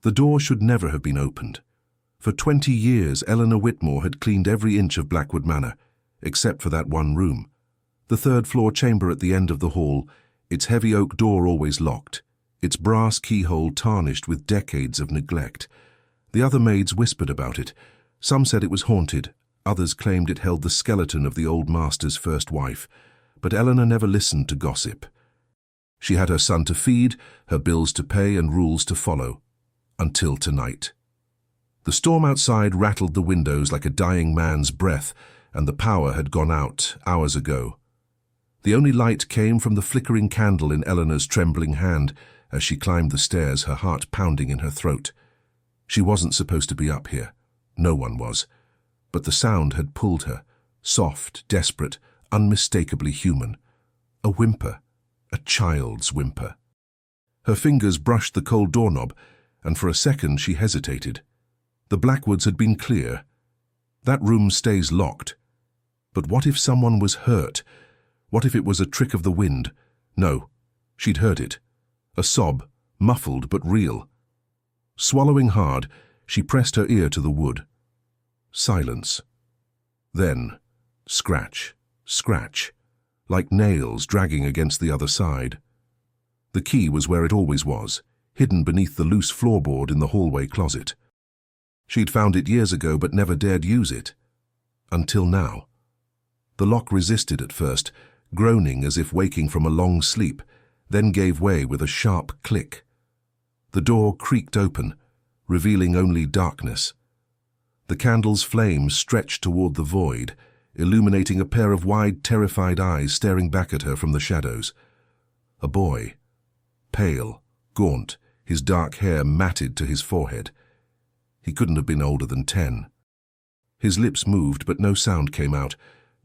The door should never have been opened. For 20 years, Eleanor Whitmore had cleaned every inch of Blackwood Manor, except for that one room. The third-floor chamber at the end of the hall, its heavy oak door always locked, its brass keyhole tarnished with decades of neglect. The other maids whispered about it. Some said it was haunted, others claimed it held the skeleton of the old master's first wife, but Eleanor never listened to gossip. She had her son to feed, her bills to pay, and rules to follow. Until tonight. The storm outside rattled the windows like a dying man's breath, and the power had gone out hours ago. The only light came from the flickering candle in Eleanor's trembling hand as she climbed the stairs, her heart pounding in her throat. She wasn't supposed to be up here. No one was. But the sound had pulled her, soft, desperate, unmistakably human. A whimper, a child's whimper. Her fingers brushed the cold doorknob, and for a second she hesitated. The Blackwoods had been clear. That room stays locked. But what if someone was hurt? What if it was a trick of the wind? No, she'd heard it. A sob, muffled but real. Swallowing hard, she pressed her ear to the wood. Silence. Then, scratch, scratch, like nails dragging against the other side. The key was where it always was, hidden beneath the loose floorboard in the hallway closet. She'd found it years ago but never dared use it. Until now. The lock resisted at first, groaning as if waking from a long sleep, then gave way with a sharp click. The door creaked open, revealing only darkness. The candle's flame stretched toward the void, illuminating a pair of wide, terrified eyes staring back at her from the shadows. A boy. Pale, gaunt, his dark hair matted to his forehead. He couldn't have been older than 10. His lips moved, but no sound came out,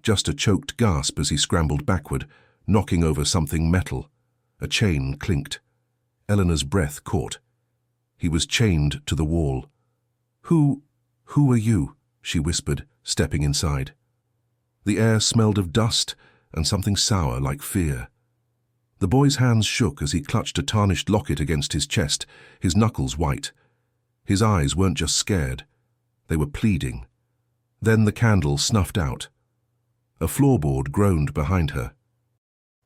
just a choked gasp as he scrambled backward, knocking over something metal. A chain clinked. Eleanor's breath caught. He was chained to the wall. Who are you?" she whispered, stepping inside. The air smelled of dust and something sour like fear. The boy's hands shook as he clutched a tarnished locket against his chest, his knuckles white. His eyes weren't just scared. They were pleading. Then the candle snuffed out. A floorboard groaned behind her.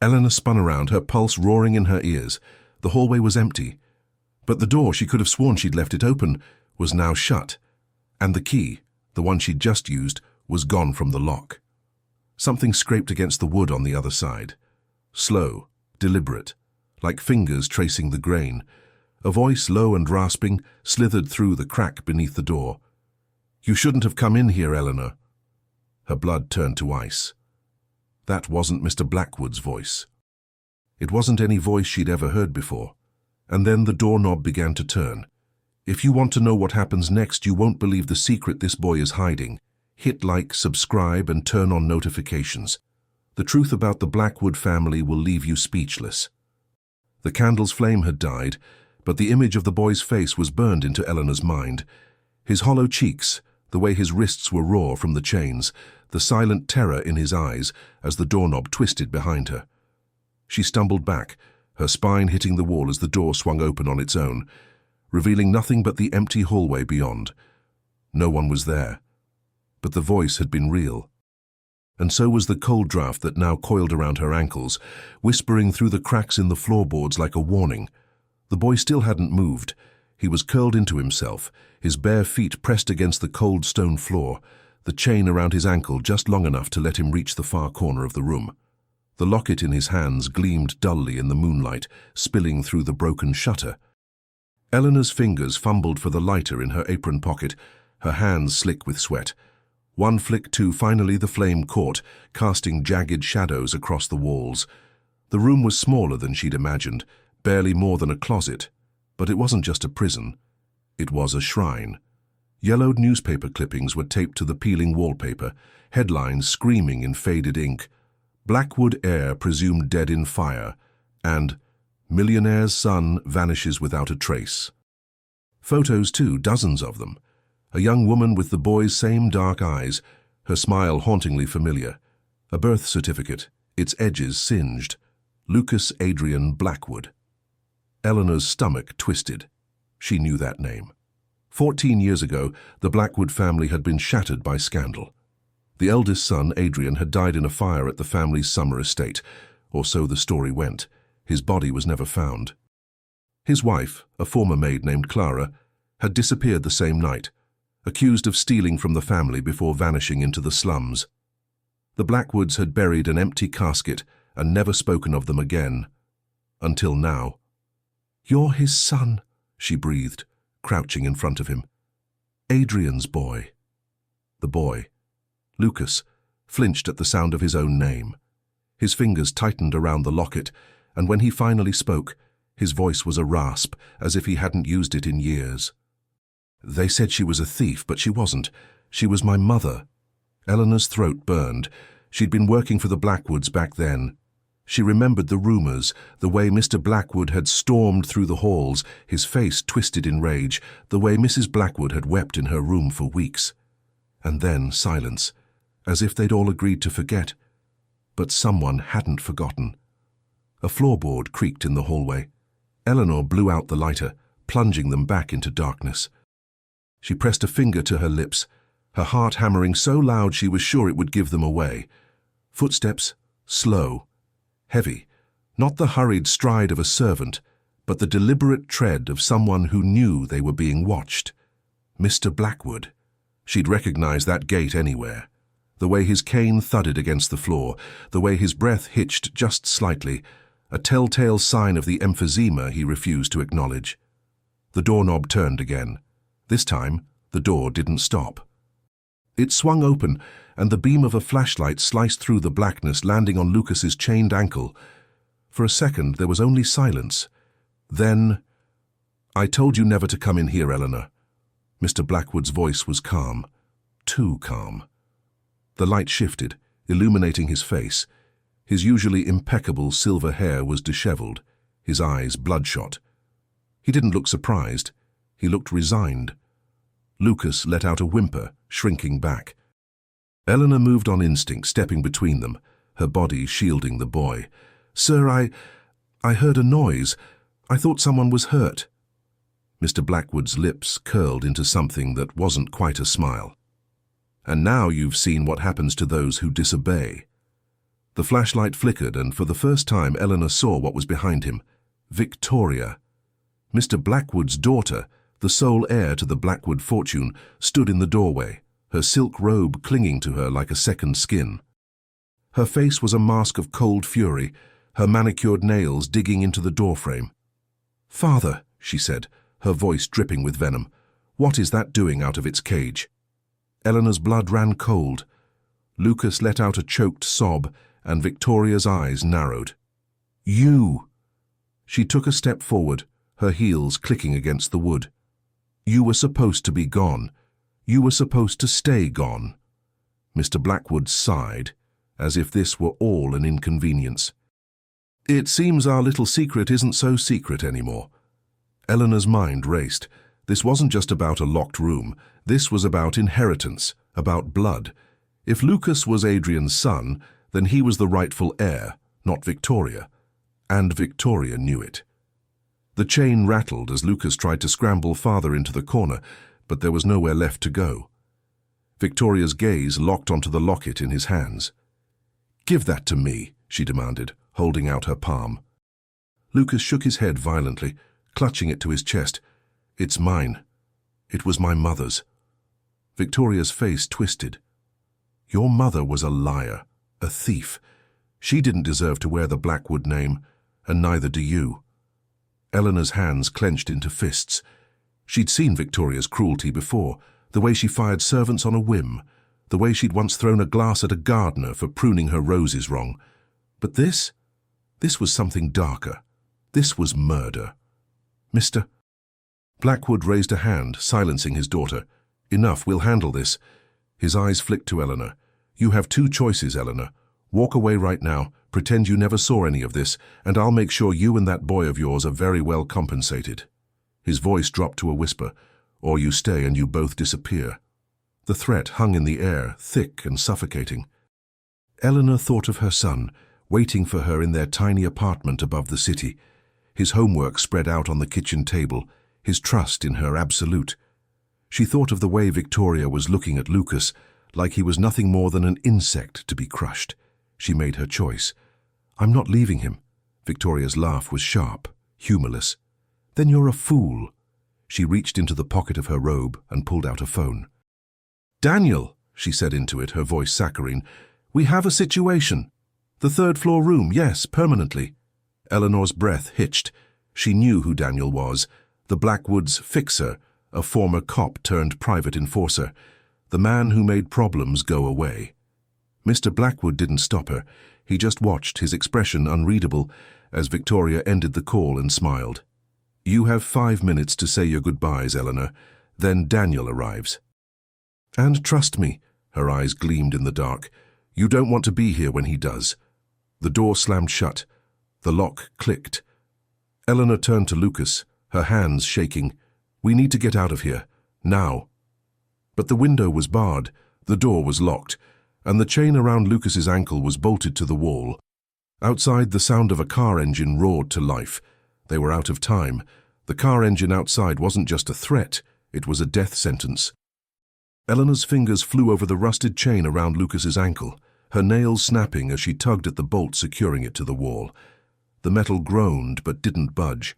Eleanor spun around, her pulse roaring in her ears. The hallway was empty. But the door, she could have sworn she'd left it open, was now shut. And the key, the one she'd just used, was gone from the lock. Something scraped against the wood on the other side. Slow, deliberate, like fingers tracing the grain. A voice, low and rasping, slithered through the crack beneath the door. "You shouldn't have come in here, Eleanor." Her blood turned to ice. That wasn't Mr. Blackwood's voice. It wasn't any voice she'd ever heard before. And then the doorknob began to turn. "If you want to know what happens next, you won't believe the secret this boy is hiding. Hit like, subscribe, and turn on notifications. The truth about the Blackwood family will leave you speechless." The candle's flame had died, but the image of the boy's face was burned into Eleanor's mind. His hollow cheeks, the way his wrists were raw from the chains, the silent terror in his eyes as the doorknob twisted behind her. She stumbled back, her spine hitting the wall as the door swung open on its own, revealing nothing but the empty hallway beyond. No one was there. But the voice had been real. And so was the cold draft that now coiled around her ankles, whispering through the cracks in the floorboards like a warning. The boy still hadn't moved. He was curled into himself, his bare feet pressed against the cold stone floor, the chain around his ankle just long enough to let him reach the far corner of the room. The locket in his hands gleamed dully in the moonlight, spilling through the broken shutter. Eleanor's fingers fumbled for the lighter in her apron pocket, her hands slick with sweat. One flick too, finally the flame caught, casting jagged shadows across the walls. The room was smaller than she'd imagined, barely more than a closet. But it wasn't just a prison. It was a shrine. Yellowed newspaper clippings were taped to the peeling wallpaper, headlines screaming in faded ink. "Blackwood heir presumed dead in fire," and "Millionaire's son vanishes without a trace." Photos too, dozens of them. A young woman with the boy's same dark eyes, her smile hauntingly familiar. A birth certificate, its edges singed. Lucas Adrian Blackwood. Eleanor's stomach twisted. She knew that name. 14 years ago, the Blackwood family had been shattered by scandal. The eldest son, Adrian, had died in a fire at the family's summer estate, or so the story went. His body was never found. His wife, a former maid named Clara, had disappeared the same night, accused of stealing from the family before vanishing into the slums. The Blackwoods had buried an empty casket and never spoken of them again. Until now. "You're his son," she breathed, crouching in front of him. "Adrian's boy." The boy, Lucas, flinched at the sound of his own name. His fingers tightened around the locket, and when he finally spoke, his voice was a rasp, as if he hadn't used it in years. "They said she was a thief, but she wasn't. She was my mother." Eleanor's throat burned. She'd been working for the Blackwoods back then. She remembered the rumors, the way Mr. Blackwood had stormed through the halls, his face twisted in rage, the way Mrs. Blackwood had wept in her room for weeks. And then silence, as if they'd all agreed to forget. But someone hadn't forgotten. A floorboard creaked in the hallway. Eleanor blew out the lighter, plunging them back into darkness. She pressed a finger to her lips, her heart hammering so loud she was sure it would give them away. Footsteps, slow, heavy, not the hurried stride of a servant, but the deliberate tread of someone who knew they were being watched. Mr. Blackwood. She'd recognize that gait anywhere. The way his cane thudded against the floor, the way his breath hitched just slightly, a telltale sign of the emphysema he refused to acknowledge. The doorknob turned again. This time, the door didn't stop. It swung open, and the beam of a flashlight sliced through the blackness, landing on Lucas's chained ankle. For a second, there was only silence. Then, "I told you never to come in here, Eleanor." Mr. Blackwood's voice was calm. Too calm. The light shifted, illuminating his face. His usually impeccable silver hair was disheveled, his eyes bloodshot. He didn't look surprised. He looked resigned. Lucas let out a whimper, shrinking back. Eleanor moved on instinct, stepping between them, her body shielding the boy. "Sir, I heard a noise. I thought someone was hurt." Mr. Blackwood's lips curled into something that wasn't quite a smile. "And now you've seen what happens to those who disobey." The flashlight flickered, and for the first time Eleanor saw what was behind him. Victoria. Mr. Blackwood's daughter, the sole heir to the Blackwood fortune, stood in the doorway, her silk robe clinging to her like a second skin. Her face was a mask of cold fury, her manicured nails digging into the doorframe. "Father," she said, her voice dripping with venom, "what is that doing out of its cage?" Eleanor's blood ran cold. Lucas let out a choked sob, and Victoria's eyes narrowed. "You!" She took a step forward, her heels clicking against the wood. "You were supposed to be gone. You were supposed to stay gone." Mr. Blackwood sighed, as if this were all an inconvenience. "It seems our little secret isn't so secret anymore." Eleanor's mind raced. This wasn't just about a locked room. This was about inheritance, about blood. If Lucas was Adrian's son, then he was the rightful heir, not Victoria. And Victoria knew it. The chain rattled as Lucas tried to scramble farther into the corner, but there was nowhere left to go. Victoria's gaze locked onto the locket in his hands. "Give that to me," she demanded, holding out her palm. Lucas shook his head violently, clutching it to his chest. "It's mine. It was my mother's." Victoria's face twisted. "Your mother was a liar, a thief. She didn't deserve to wear the Blackwood name, and neither do you." Eleanor's hands clenched into fists. She'd seen Victoria's cruelty before, the way she fired servants on a whim, the way she'd once thrown a glass at a gardener for pruning her roses wrong. But this was something darker. This was murder. "Mr. Blackwood raised a hand, silencing his daughter. "Enough, we'll handle this." His eyes flicked to Eleanor. "You have two choices, Eleanor. Walk away right now, pretend you never saw any of this, and I'll make sure you and that boy of yours are very well compensated." His voice dropped to a whisper. "Or you stay and you both disappear." The threat hung in the air, thick and suffocating. Eleanor thought of her son, waiting for her in their tiny apartment above the city. His homework spread out on the kitchen table, his trust in her absolute. She thought of the way Victoria was looking at Lucas, like he was nothing more than an insect to be crushed. She made her choice. "I'm not leaving him." Victoria's laugh was sharp, humorless. "Then you're a fool." She reached into the pocket of her robe and pulled out a phone. "Daniel," she said into it, her voice saccharine, "we have a situation. The third-floor room, yes, permanently." Eleanor's breath hitched. She knew who Daniel was, the Blackwoods fixer, a former cop turned private enforcer, the man who made problems go away. Mr. Blackwood didn't stop her. He just watched, his expression unreadable, as Victoria ended the call and smiled. "You have 5 minutes to say your goodbyes, Eleanor. Then Daniel arrives. And trust me," her eyes gleamed in the dark, "you don't want to be here when he does." The door slammed shut. The lock clicked. Eleanor turned to Lucas, her hands shaking. "We need to get out of here, now." But the window was barred, the door was locked, and the chain around Lucas's ankle was bolted to the wall. Outside, the sound of a car engine roared to life. They were out of time. The car engine outside wasn't just a threat, it was a death sentence. Eleanor's fingers flew over the rusted chain around Lucas's ankle, her nails snapping as she tugged at the bolt securing it to the wall. The metal groaned but didn't budge.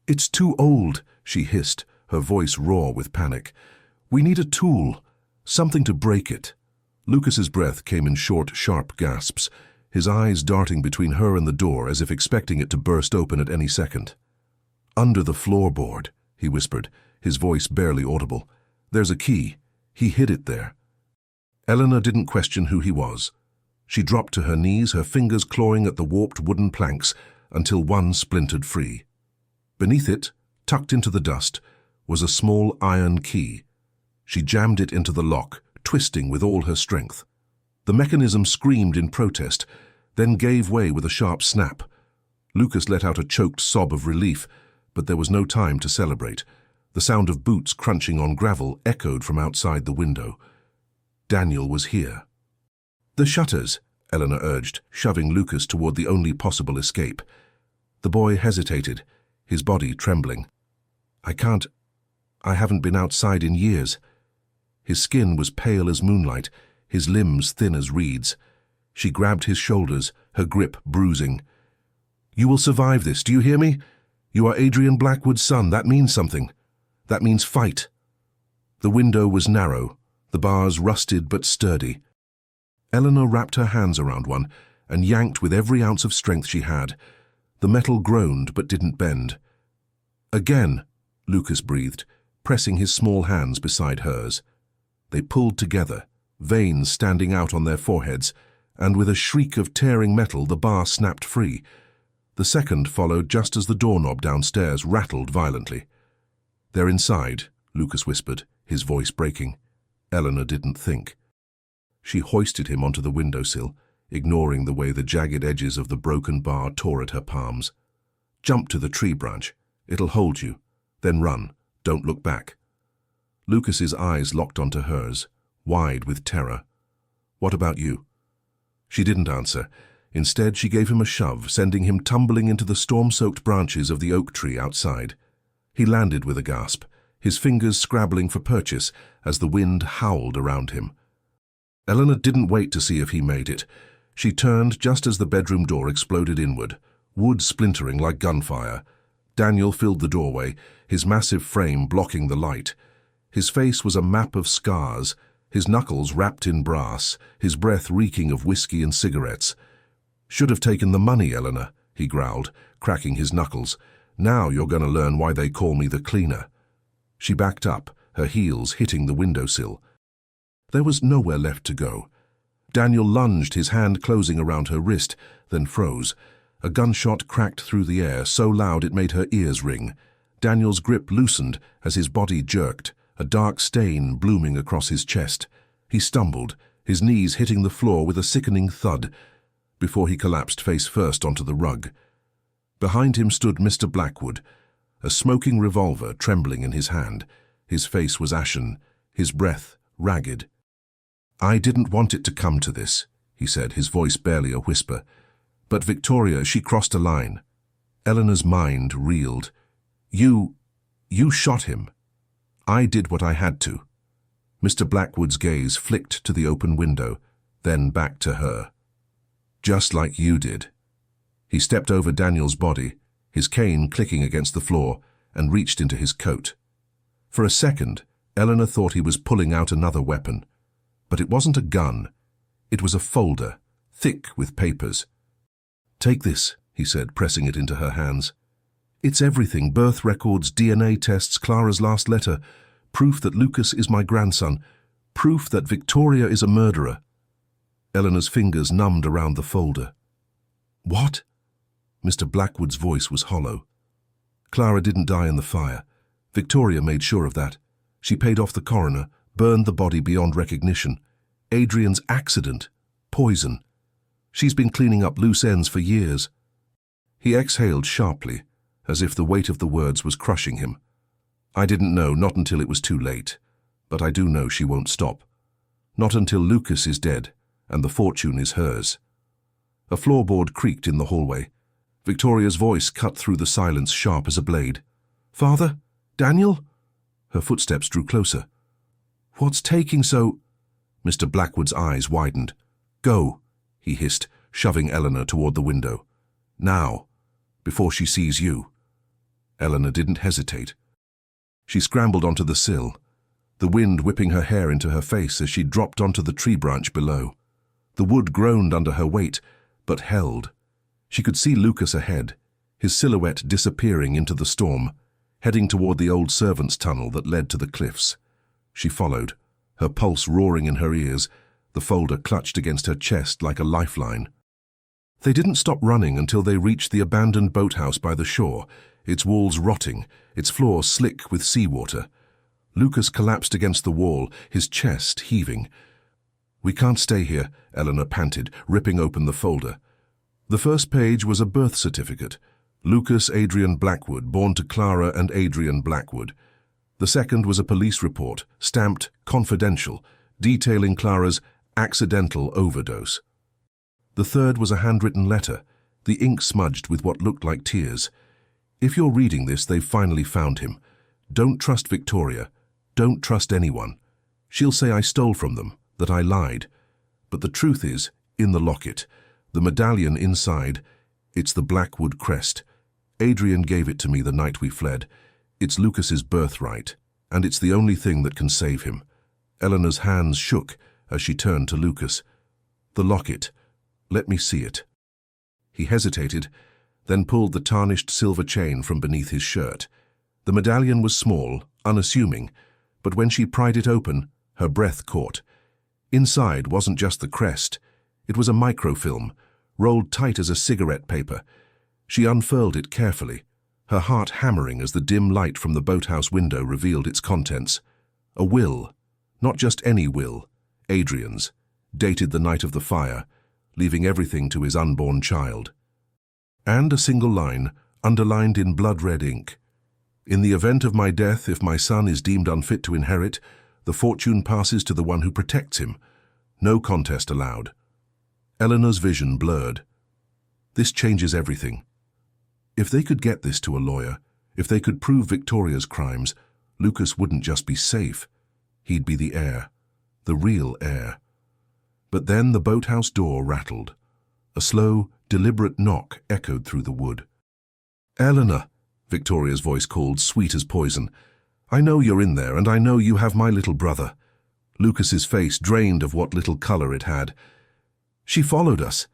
"It's too old," she hissed, her voice raw with panic. "We need a tool, something to break it." Lucas's breath came in short, sharp gasps, his eyes darting between her and the door as if expecting it to burst open at any second. "Under the floorboard," he whispered, his voice barely audible. "There's a key. He hid it there." Eleanor didn't question who he was. She dropped to her knees, her fingers clawing at the warped wooden planks until one splintered free. Beneath it, tucked into the dust, was a small iron key. She jammed it into the lock, twisting with all her strength. The mechanism screamed in protest, then gave way with a sharp snap. Lucas let out a choked sob of relief, but there was no time to celebrate. The sound of boots crunching on gravel echoed from outside the window. Daniel was here. "The shutters," Eleanor urged, shoving Lucas toward the only possible escape. The boy hesitated, his body trembling. I haven't been outside in years." His skin was pale as moonlight, his limbs thin as reeds. She grabbed his shoulders, her grip bruising. "You will survive this, do you hear me? You are Adrian Blackwood's son, that means something. That means fight." The window was narrow, the bars rusted but sturdy. Eleanor wrapped her hands around one and yanked with every ounce of strength she had. The metal groaned but didn't bend. "Again," Lucas breathed, pressing his small hands beside hers. They pulled together, veins standing out on their foreheads, and with a shriek of tearing metal the bar snapped free. The second followed just as the doorknob downstairs rattled violently. "They're inside," Lucas whispered, his voice breaking. Eleanor didn't think. She hoisted him onto the windowsill, ignoring the way the jagged edges of the broken bar tore at her palms. "Jump to the tree branch. It'll hold you. Then run. Don't look back." Lucas's eyes locked onto hers, wide with terror. "What about you?" She didn't answer. Instead, she gave him a shove, sending him tumbling into the storm-soaked branches of the oak tree outside. He landed with a gasp, his fingers scrabbling for purchase as the wind howled around him. Eleanor didn't wait to see if he made it. She turned just as the bedroom door exploded inward, wood splintering like gunfire. Daniel filled the doorway, his massive frame blocking the light. His face was a map of scars, his knuckles wrapped in brass, his breath reeking of whiskey and cigarettes. "Should have taken the money, Eleanor," he growled, cracking his knuckles. "Now you're going to learn why they call me the cleaner." She backed up, her heels hitting the windowsill. There was nowhere left to go. Daniel lunged, his hand closing around her wrist, then froze. A gunshot cracked through the air, so loud it made her ears ring. Daniel's grip loosened as his body jerked, a dark stain blooming across his chest. He stumbled, his knees hitting the floor with a sickening thud, before he collapsed face first onto the rug. Behind him stood Mr. Blackwood, a smoking revolver trembling in his hand. His face was ashen, his breath ragged. "I didn't want it to come to this," he said, his voice barely a whisper. "But Victoria, she crossed a line." Eleanor's mind reeled. You You shot him. I did what I had to. Mr. Blackwood's gaze flicked to the open window, then back to her. Just like you did. He stepped over Daniel's body, his cane clicking against the floor, and reached into his coat. For a second, Eleanor thought he was pulling out another weapon. But it wasn't a gun. It was a folder, thick with papers. Take this, he said, pressing it into her hands. It's everything: birth records, DNA tests, Clara's last letter, proof that Lucas is my grandson, proof that Victoria is a murderer. Eleanor's fingers numbed around the folder. What? Mr. Blackwood's voice was hollow. Clara didn't die in the fire. Victoria made sure of that. She paid off the coroner, burned the body beyond recognition. Adrian's accident. Poison. She's been cleaning up loose ends for years. He exhaled sharply, as if the weight of the words was crushing him. I didn't know, not until it was too late. But I do know she won't stop. Not until Lucas is dead, and the fortune is hers. A floorboard creaked in the hallway. Victoria's voice cut through the silence sharp as a blade. Father? Daniel? Her footsteps drew closer. What's taking so... Mr. Blackwood's eyes widened. Go, he hissed, shoving Eleanor toward the window. Now, before she sees you. Eleanor didn't hesitate. She scrambled onto the sill, the wind whipping her hair into her face as she dropped onto the tree branch below. The wood groaned under her weight, but held. She could see Lucas ahead, his silhouette disappearing into the storm, heading toward the old servants' tunnel that led to the cliffs. She followed, her pulse roaring in her ears, the folder clutched against her chest like a lifeline. They didn't stop running until they reached the abandoned boathouse by the shore, its walls rotting, its floor slick with seawater. Lucas collapsed against the wall, his chest heaving. We can't stay here, Eleanor panted, ripping open the folder. The first page was a birth certificate. Lucas Adrian Blackwood, born to Clara and Adrian Blackwood. The second was a police report, stamped confidential, detailing Clara's accidental overdose. The third was a handwritten letter, the ink smudged with what looked like tears. If you're reading this, they've finally found him. Don't trust Victoria. Don't trust anyone. She'll say I stole from them, that I lied. But the truth is, in the locket, the medallion inside, it's the Blackwood crest. Adrian gave it to me the night we fled. It's Lucas's birthright, and it's the only thing that can save him. Eleanor's hands shook as she turned to Lucas. The locket. Let me see it. He hesitated, then pulled the tarnished silver chain from beneath his shirt. The medallion was small, unassuming, but when she pried it open, her breath caught. Inside wasn't just the crest. It was a microfilm, rolled tight as a cigarette paper. She unfurled it carefully, her heart hammering as the dim light from the boathouse window revealed its contents. A will, not just any will, Adrian's, dated the night of the fire, leaving everything to his unborn child. And a single line, underlined in blood-red ink. In the event of my death, if my son is deemed unfit to inherit, the fortune passes to the one who protects him. No contest allowed. Eleanor's vision blurred. This changes everything. If they could get this to a lawyer, if they could prove Victoria's crimes, Lucas wouldn't just be safe. He'd be the heir, the real heir. But then the boathouse door rattled. A slow, deliberate knock echoed through the wood. Eleanor, Victoria's voice called, sweet as poison. I know you're in there, and I know you have my little brother. Lucas's face drained of what little color it had. She followed us.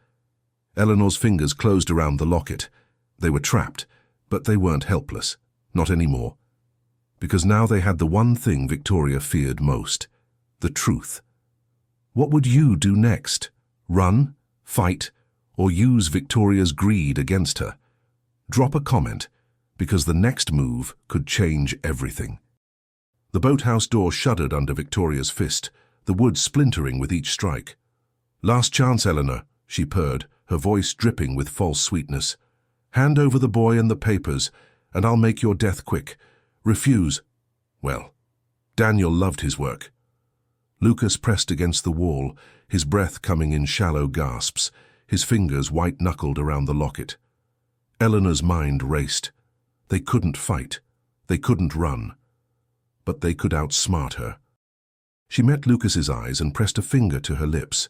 Eleanor's fingers closed around the locket. They were trapped, but they weren't helpless. Not anymore. Because now they had the one thing Victoria feared most. The truth. What would you do next? Run? Fight? Or use Victoria's greed against her? Drop a comment, because the next move could change everything. The boathouse door shuddered under Victoria's fist, the wood splintering with each strike. Last chance, Eleanor, she purred, her voice dripping with false sweetness. Hand over the boy and the papers, and I'll make your death quick. Refuse. Well, Daniel loved his work. Lucas pressed against the wall, his breath coming in shallow gasps, his fingers white-knuckled around the locket. Eleanor's mind raced. They couldn't fight. They couldn't run, but they could outsmart her. She met Lucas's eyes and pressed a finger to her lips.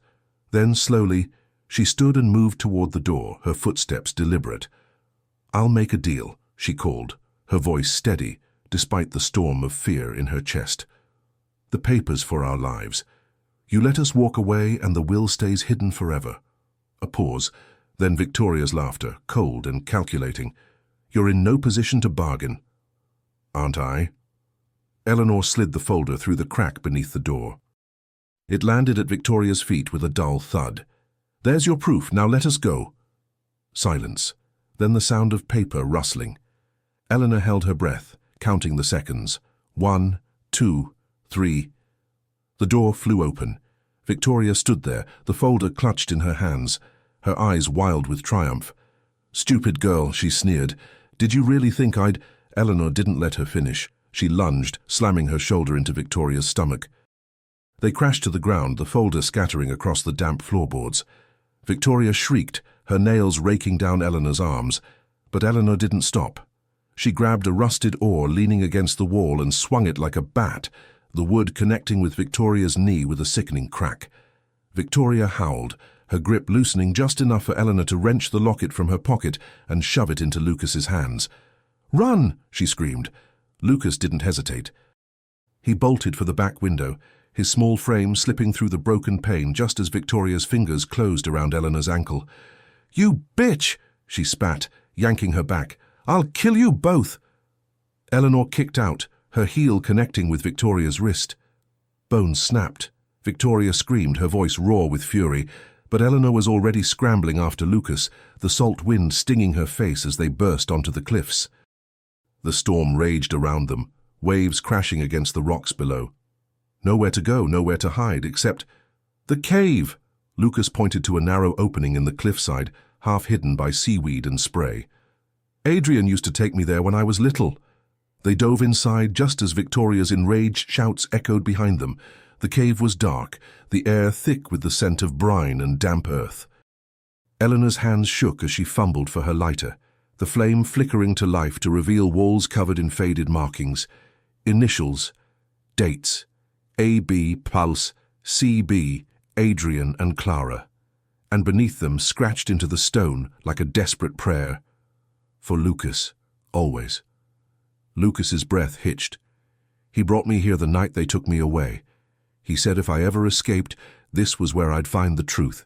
Then, slowly, she stood and moved toward the door, her footsteps deliberate. "I'll make a deal," she called, her voice steady, despite the storm of fear in her chest. "The papers for our lives. You let us walk away and the will stays hidden forever." A pause, then Victoria's laughter, cold and calculating. "You're in no position to bargain." "Aren't I?" Eleanor slid the folder through the crack beneath the door. It landed at Victoria's feet with a dull thud. "There's your proof, now let us go." Silence, then the sound of paper rustling. Eleanor held her breath, counting the seconds. 1, 2, 3. The door flew open. Victoria stood there, the folder clutched in her hands, her eyes wild with triumph. "Stupid girl," she sneered. "Did you really think I'd—" Eleanor didn't let her finish. She lunged, slamming her shoulder into Victoria's stomach. They crashed to the ground, the folder scattering across the damp floorboards. Victoria shrieked, her nails raking down Eleanor's arms, but Eleanor didn't stop. She grabbed a rusted oar leaning against the wall and swung it like a bat, the wood connecting with Victoria's knee with a sickening crack. Victoria howled, her grip loosening just enough for Eleanor to wrench the locket from her pocket and shove it into Lucas's hands. "Run!" she screamed. Lucas didn't hesitate. He bolted for the back window, his small frame slipping through the broken pane just as Victoria's fingers closed around Eleanor's ankle. "You bitch!" she spat, yanking her back. "I'll kill you both!" Eleanor kicked out, her heel connecting with Victoria's wrist. Bones snapped. Victoria screamed, her voice raw with fury, but Eleanor was already scrambling after Lucas, the salt wind stinging her face as they burst onto the cliffs. The storm raged around them, waves crashing against the rocks below. Nowhere to go, nowhere to hide, except the cave! Lucas pointed to a narrow opening in the cliffside, half hidden by seaweed and spray. "Adrian used to take me there when I was little." They dove inside just as Victoria's enraged shouts echoed behind them. The cave was dark, the air thick with the scent of brine and damp earth. Eleanor's hands shook as she fumbled for her lighter, the flame flickering to life to reveal walls covered in faded markings. Initials, dates, A.B. Pulse, C.B., Adrian and Clara. And beneath them, scratched into the stone like a desperate prayer. For Lucas, always. Lucas's breath hitched. "He brought me here the night they took me away. He said if I ever escaped, this was where I'd find the truth."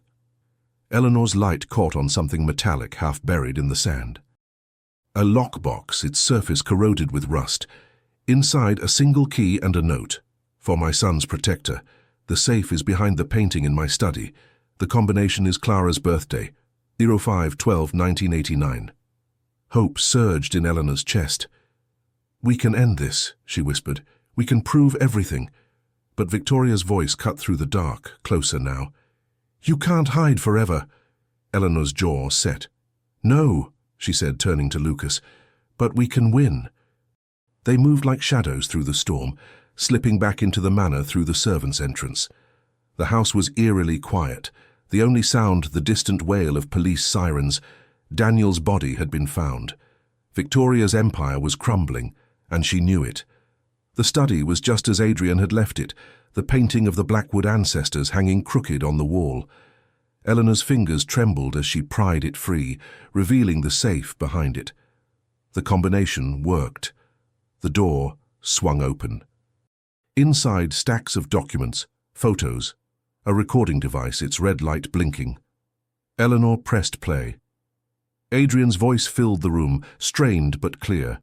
Eleanor's light caught on something metallic half buried in the sand. A lockbox, its surface corroded with rust. Inside, a single key and a note. "For my son's protector. The safe is behind the painting in my study. The combination is Clara's birthday, 05/12/1989. Hope surged in Eleanor's chest. "We can end this," she whispered. "We can prove everything." But Victoria's voice cut through the dark, closer now. "You can't hide forever." Eleanor's jaw set. "No," she said, turning to Lucas, "but we can win." They moved like shadows through the storm, slipping back into the manor through the servants' entrance. The house was eerily quiet, the only sound the distant wail of police sirens. Daniel's body had been found. Victoria's empire was crumbling, and she knew it. The study was just as Adrian had left it, the painting of the Blackwood ancestors hanging crooked on the wall. Eleanor's fingers trembled as she pried it free, revealing the safe behind it. The combination worked. The door swung open. Inside, stacks of documents, photos, a recording device, its red light blinking. Eleanor pressed play. Adrian's voice filled the room, strained but clear.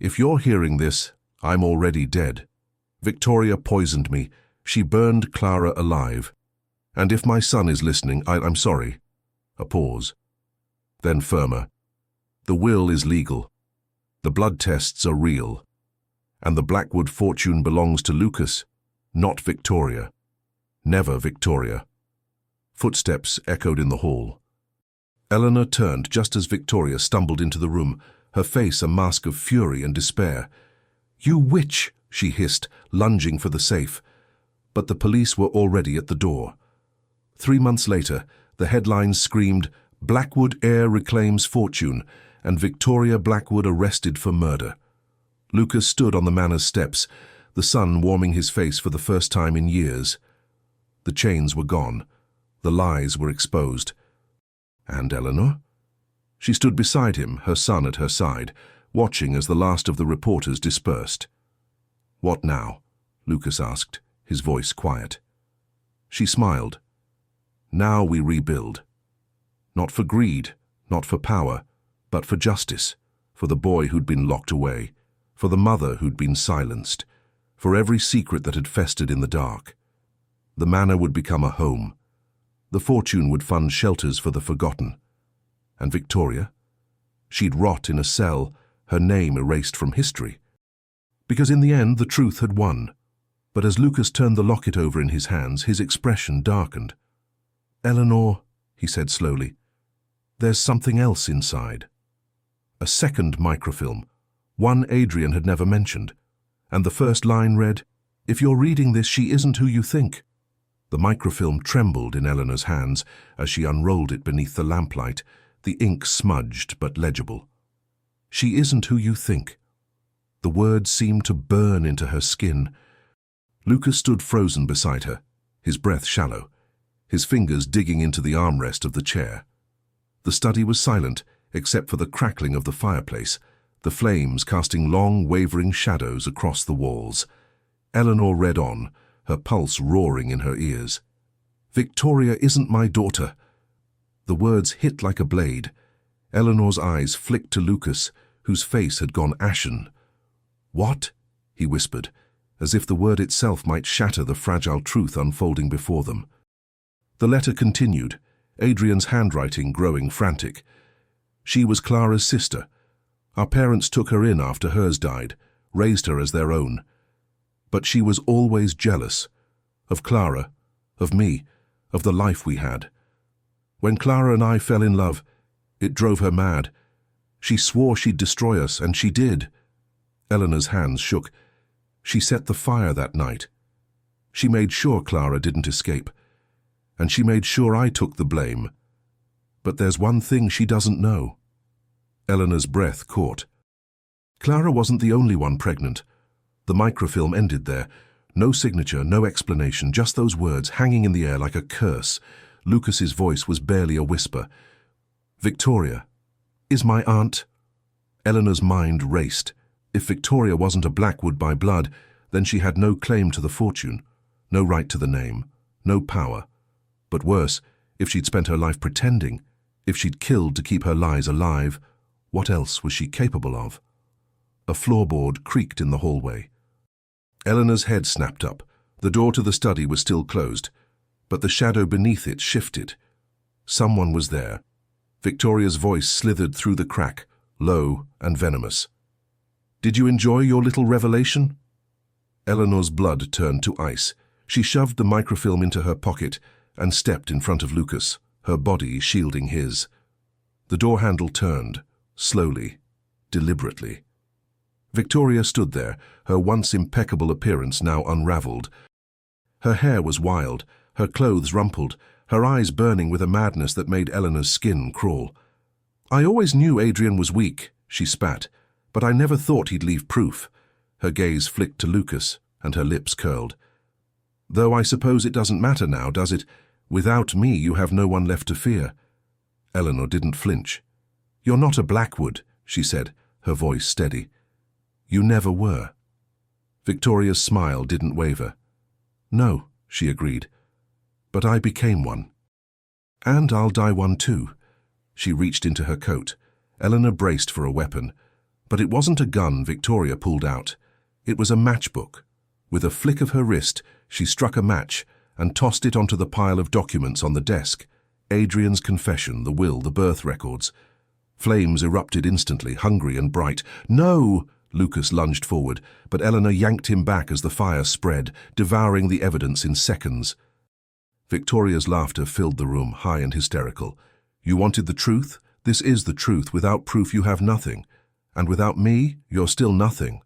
"If you're hearing this, I'm already dead. Victoria poisoned me. She burned Clara alive. And if my son is listening, I'm sorry." A pause. Then firmer. "The will is legal. The blood tests are real. And the Blackwood fortune belongs to Lucas, not Victoria. Never Victoria." Footsteps echoed in the hall. Eleanor turned just as Victoria stumbled into the room, her face a mask of fury and despair. "You witch!" she hissed, lunging for the safe. But the police were already at the door. 3 months later, the headlines screamed, "Blackwood heir reclaims fortune," and Victoria Blackwood arrested for murder. Lucas stood on the manor's steps, the sun warming his face for the first time in years. The chains were gone. The lies were exposed. And Eleanor? She stood beside him, her son at her side, watching as the last of the reporters dispersed. "What now?" Lucas asked, his voice quiet. She smiled. "Now we rebuild. Not for greed, not for power, but for justice, for the boy who'd been locked away, for the mother who'd been silenced, for every secret that had festered in the dark. The manor would become a home. The fortune would fund shelters for the forgotten. And Victoria? She'd rot in a cell, her name erased from history. Because in the end, the truth had won. But as Lucas turned the locket over in his hands, his expression darkened. "Eleanor," he said slowly, "there's something else inside." A second microfilm, one Adrian had never mentioned. And the first line read, "If you're reading this, she isn't who you think." The microfilm trembled in Eleanor's hands as she unrolled it beneath the lamplight, the ink smudged but legible. "She isn't who you think." The words seemed to burn into her skin. Lucas stood frozen beside her, his breath shallow, his fingers digging into the armrest of the chair. The study was silent, except for the crackling of the fireplace, the flames casting long, wavering shadows across the walls. Eleanor read on, her pulse roaring in her ears. "Victoria isn't my daughter." The words hit like a blade. Eleanor's eyes flicked to Lucas, whose face had gone ashen. "What?" he whispered, as if the word itself might shatter the fragile truth unfolding before them. The letter continued, Adrian's handwriting growing frantic. "She was Clara's sister. Our parents took her in after hers died, raised her as their own. But she was always jealous. Of Clara, of me, of the life we had. When Clara and I fell in love, it drove her mad. She swore she'd destroy us, and she did." Eleanor's hands shook. "She set the fire that night. She made sure Clara didn't escape. And she made sure I took the blame. But there's one thing she doesn't know." Eleanor's breath caught. Clara wasn't the only one pregnant. The microfilm ended there. No signature, no explanation, just those words hanging in the air like a curse. Lucas's voice was barely a whisper. "Victoria, is my aunt?" Eleanor's mind raced. If Victoria wasn't a Blackwood by blood, then she had no claim to the fortune, no right to the name, no power. But worse, if she'd spent her life pretending, if she'd killed to keep her lies alive, what else was she capable of? A floorboard creaked in the hallway. Eleanor's head snapped up. The door to the study was still closed, but the shadow beneath it shifted. Someone was there. Victoria's voice slithered through the crack, low and venomous. "Did you enjoy your little revelation?" Eleanor's blood turned to ice. She shoved the microfilm into her pocket and stepped in front of Lucas, her body shielding his. The door handle turned, slowly, deliberately. Victoria stood there, her once impeccable appearance now unraveled. Her hair was wild, her clothes rumpled, her eyes burning with a madness that made Eleanor's skin crawl. "I always knew Adrian was weak," she spat, "but I never thought he'd leave proof." Her gaze flicked to Lucas, and her lips curled. "Though I suppose it doesn't matter now, does it? Without me, you have no one left to fear." Eleanor didn't flinch. "You're not a Blackwood," she said, her voice steady. "You never were." Victoria's smile didn't waver. "No," she agreed, "but I became one. And I'll die one too." She reached into her coat. Eleanor braced for a weapon. But it wasn't a gun Victoria pulled out. It was a matchbook. With a flick of her wrist, she struck a match and tossed it onto the pile of documents on the desk. Adrian's confession, the will, the birth records. Flames erupted instantly, hungry and bright. "No!" Lucas lunged forward, but Eleanor yanked him back as the fire spread, devouring the evidence in seconds. Victoria's laughter filled the room, high and hysterical. "You wanted the truth? This is the truth. Without proof you have nothing. And without me, you're still nothing."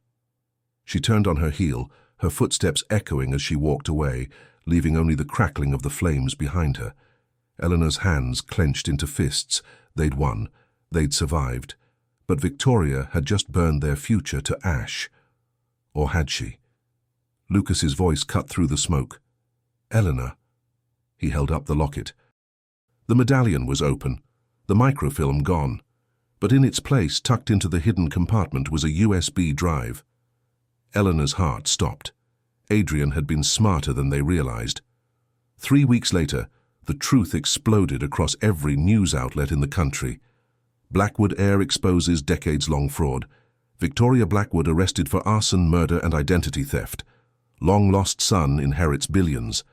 She turned on her heel, her footsteps echoing as she walked away, leaving only the crackling of the flames behind her. Eleanor's hands clenched into fists. They'd won. They'd survived. But Victoria had just burned their future to ash. Or had she? Lucas's voice cut through the smoke. Eleanor. He held up the locket. The medallion was open, the microfilm gone, but in its place, tucked into the hidden compartment, was a USB drive. Eleanor's heart stopped. Adrian had been smarter than they realized. 3 weeks later, the truth exploded across every news outlet in the country. Blackwood heir exposes decades-long fraud. Victoria Blackwood arrested for arson, murder, and identity theft. Long-lost son inherits billions.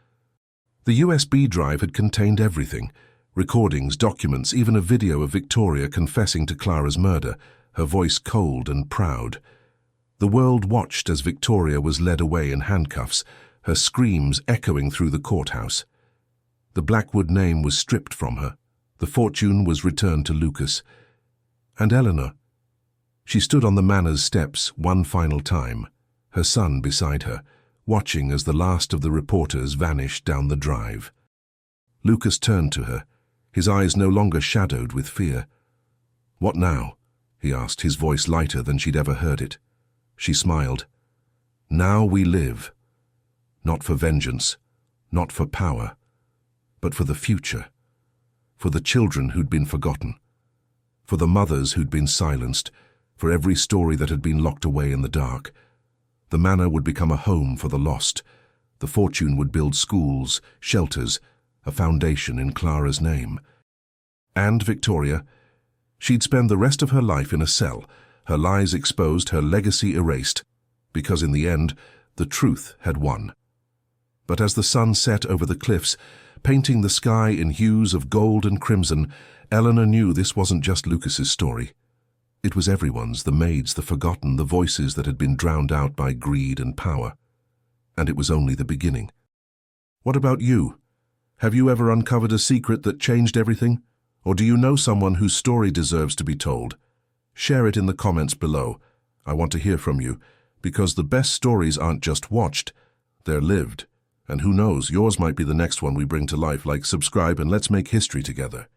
The USB drive had contained everything: recordings, documents, even a video of Victoria confessing to Clara's murder, her voice cold and proud. The world watched as Victoria was led away in handcuffs, her screams echoing through the courthouse. The Blackwood name was stripped from her. The fortune was returned to Lucas. And Eleanor. She stood on the manor's steps one final time, her son beside her, watching as the last of the reporters vanished down the drive. Lucas turned to her, his eyes no longer shadowed with fear. "What now?" he asked, his voice lighter than she'd ever heard it. She smiled. "Now we live. Not for vengeance, not for power, but for the future. For the children who'd been forgotten. For the mothers who'd been silenced. For every story that had been locked away in the dark. The manor would become a home for the lost. The fortune would build schools, shelters, a foundation in Clara's name. And Victoria, she'd spend the rest of her life in a cell, her lies exposed, her legacy erased, because in the end, the truth had won. But as the sun set over the cliffs, painting the sky in hues of gold and crimson, Eleanor knew this wasn't just Lucas's story. It was everyone's, the maid's, the forgotten, the voices that had been drowned out by greed and power. And it was only the beginning. What about you? Have you ever uncovered a secret that changed everything? Or do you know someone whose story deserves to be told? Share it in the comments below. I want to hear from you, because the best stories aren't just watched, they're lived. And who knows, yours might be the next one we bring to life. Like, subscribe, and let's make history together.